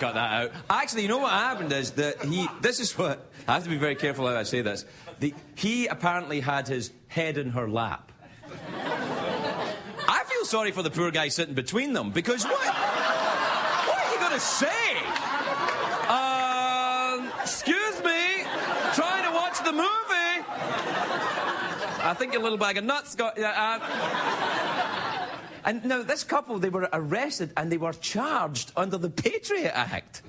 cut that out. Actually, you know what happened is that this is what... I have to be very careful how I say this. He apparently had his head in her lap. I feel sorry for the poor guy sitting between them, because what are you going to say? Excuse me, trying to watch the movie. I think your little bag of nuts got... And now, this couple, they were arrested and they were charged under the Patriot Act.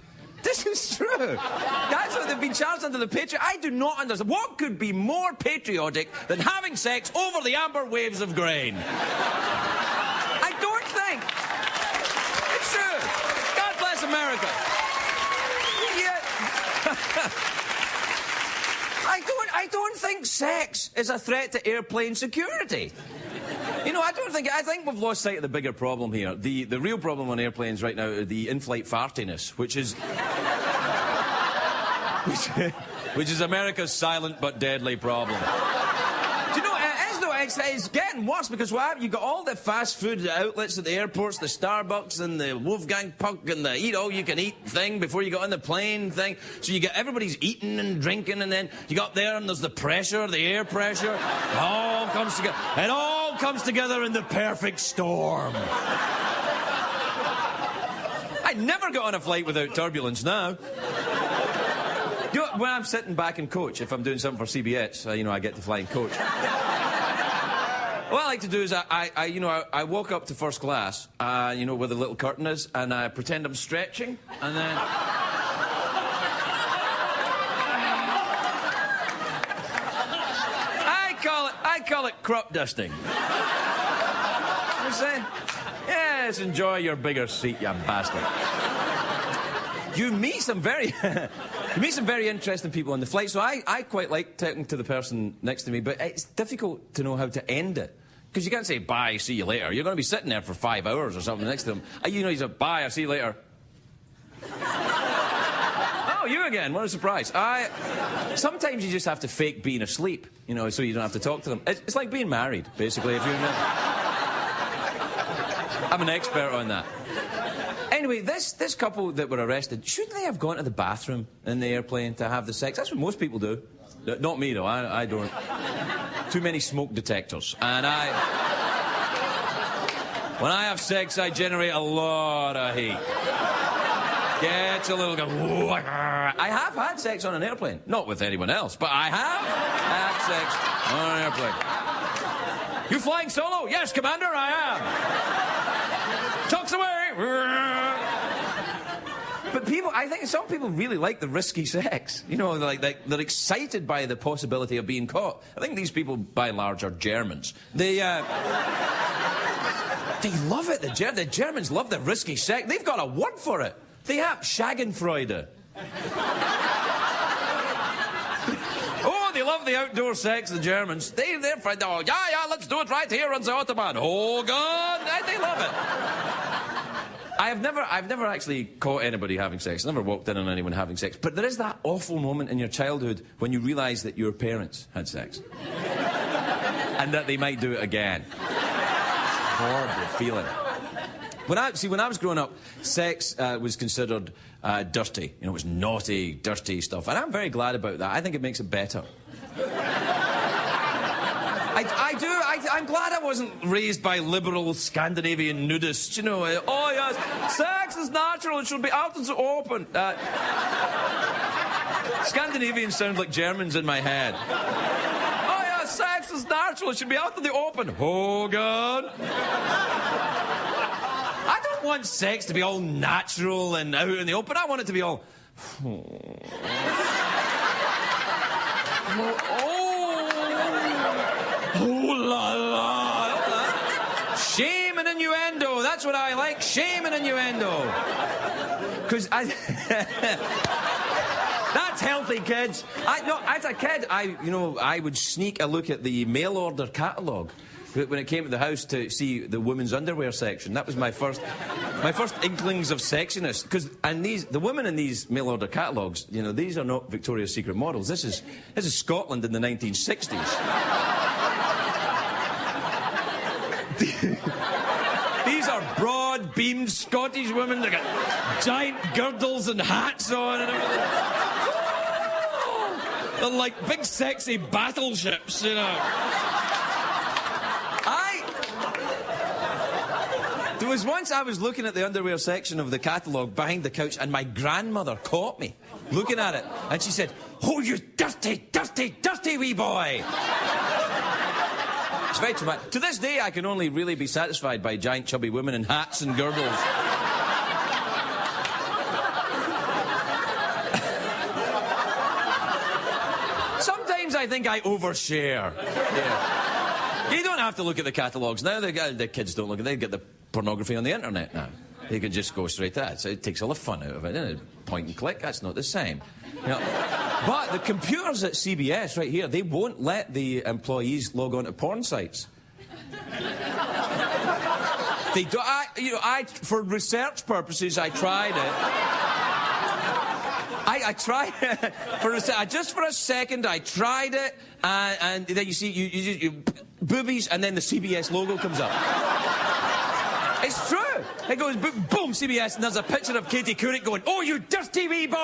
This is true. That's what they've been charged under the Patriot. I do not understand. What could be more patriotic than having sex over the amber waves of grain? I don't think. It's true. God bless America. Yeah. I don't think sex is a threat to airplane security. You know, I think we've lost sight of the bigger problem here. The real problem on airplanes right now is the in-flight fartiness, which is America's silent but deadly problem. Do you know, it's getting worse, because you've got all the fast food outlets at the airports, the Starbucks and the Wolfgang Puck and the eat-all-you-can-eat thing before you get on the plane thing. So you get everybody's eating and drinking, and then you got there and there's the pressure, the air pressure. It all comes together. It all comes together in the perfect storm. I'd never get on a flight without turbulence now. You know, when I'm sitting back in coach, if I'm doing something for CBS, you know, I get to fly in coach. What I like to do is I walk up to first class, you know, where the little curtain is, and I pretend I'm stretching, and then... I call it crop dusting. You know what I'm saying? Yes, enjoy your bigger seat, you bastard. You meet some very interesting people on the flight, so I quite like talking to the person next to me, but it's difficult to know how to end it. Because you can't say, bye, see you later. You're going to be sitting there for 5 hours or something next to them. You know, he's like, bye, I'll see you later. Oh, you again, what a surprise. Sometimes you just have to fake being asleep, you know, so you don't have to talk to them. It's like being married, basically, if you're not... I'm an expert on that. Anyway, this couple that were arrested, shouldn't they have gone to the bathroom in the airplane to have the sex? That's what most people do. Not me, though. I don't. Too many smoke detectors. And when I have sex, I generate a lot of heat. Gets a little... I have had sex on an airplane. Not with anyone else, but I have had sex on an airplane. You flying solo? Yes, Commander, I am. Tucks away. But I think some people really like the risky sex. You know, they're excited by the possibility of being caught. I think these people, by and large, are Germans. They love it. The Germans love the risky sex. They've got a word for it. They have Schadenfreude. Oh, they love the outdoor sex, the Germans. They're frightened. Oh, yeah, let's do it right here on the Autobahn. Oh, God. They love it. I've never actually caught anybody having sex. I've never walked in on anyone having sex. But there is that awful moment in your childhood when you realise that your parents had sex. And that they might do it again. Horrible feeling. When I was growing up, sex was considered dirty. You know, it was naughty, dirty stuff. And I'm very glad about that. I think it makes it better. I'm glad I wasn't raised by liberal Scandinavian nudists, you know. Oh, yes, sex is natural, it should be out into the open. Scandinavians sound like Germans in my head. Oh, yeah, sex is natural, it should be out in the open. Oh, God. I don't want sex to be all natural and out in the open. I want it to be all... Oh, la, la. Shame and innuendo. That's what I like. Shame and innuendo. Because that's healthy, kids. As a kid, I would sneak a look at the mail order catalogue when it came to the house to see the women's underwear section. That was my first inklings of sexiness. The women in these mail order catalogues, you know, these are not Victoria's Secret models. This is Scotland in the 1960s. These are broad broad beamed Scottish women. They got giant girdles and hats on and everything. They're like big sexy battleships, you know. There was once I was looking at the underwear section of the catalogue behind the couch, and my grandmother caught me looking at it, and she said, "Oh, you dirty, dirty, dirty wee boy." It's very traumatic. To this day, I can only really be satisfied by giant chubby women in hats and girdles. Sometimes I think I overshare. Yeah. You don't have to look at the catalogues now. The kids don't look at it. They get the pornography on the internet now. They can just go straight to that. So it takes all the fun out of it, isn't it? Point and click, that's not the same. You know, but the computers at CBS right here, they won't let the employees log on to porn sites. They do. For research purposes, I tried it. I tried it just for a second. I tried it, and then you see you boobies, and then the CBS logo comes up. It's true. It goes boom, CBS, and there's a picture of Katie Couric going, "Oh, you dirty wee boy."